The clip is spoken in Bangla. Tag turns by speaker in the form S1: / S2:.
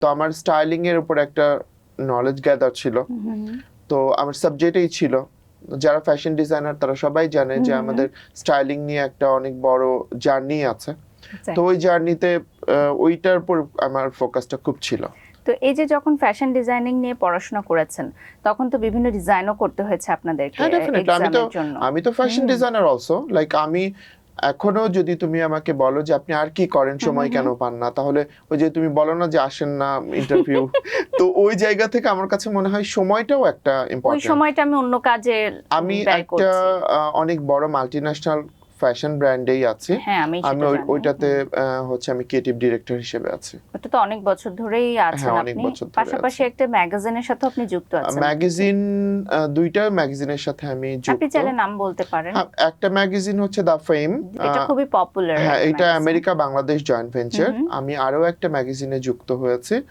S1: তো আমার স্টাইলিং এর উপর একটা নলেজ গ্যাদার ছিল। তো আমার সাবজেক্টেই ছিল। যারা ফ্যাশন ডিজাইনার তারা সবাই জানে যে আমাদের স্টাইলিং নিয়ে একটা অনেক বড় জার্নি আছে। তো ওই জার্নিতে ওইটার উপর আমার ফোকাসটা খুব ছিল।
S2: তো এই যে যখন ফ্যাশন ডিজাইনিং নিয়ে পড়াশোনা করেছেন তখন তো বিভিন্ন ডিজাইনও করতে হয়েছে আপনাদেরকে এক্সামের জন্য।
S1: আমি তো ফ্যাশন ডিজাইনার অলসো, লাইক আমি এখনো যদি তুমি আমাকে বলো যে আপনি আর কি করেন, সময় কেন পান না, তাহলে ওই যে তুমি বলো না যে আসেন না ইন্টারভিউ, তো ওই জায়গা থেকে আমার কাছে মনে হয় সময়টাও একটা
S2: ওই
S1: ইম্পর্টেন্ট।
S2: সময়টা আমি অন্য কাজে
S1: আমি
S2: ব্যয়
S1: একটা
S2: করছি।
S1: অনেক বড় মাল্টিন্যাশনাল ফ্যাশন ব্র্যান্ডেই আছি।
S2: হ্যাঁ, আমি
S1: ওইটাতে হচ্ছে আমি ক্রিয়েটিভ ডিরেক্টর হিসেবে আছি।
S2: ওটা তো অনেক বছর ধরেই আছেন
S1: হ্যাঁ, অনেক
S2: আপনি।
S1: বছর ধরে
S2: পাশাপাশি
S1: আছি।
S2: একটা ম্যাগাজিনের সাথে আপনি যুক্ত আছেন।
S1: ম্যাগাজিন, দুইটা ম্যাগাজিনের সাথে আমি যুক্ত।
S2: আপনি চাইলে নাম বলতে পারেন।
S1: হ্যাঁ, একটা ম্যাগাজিন হচ্ছে দ্য ফেম,
S2: এটা খুবই পপুলার।
S1: হ্যাঁ, এটা আমেরিকা বাংলাদেশ জয়েন্ট ভেঞ্চার। আমি আরো একটা ম্যাগাজিনে যুক্ত হয়েছি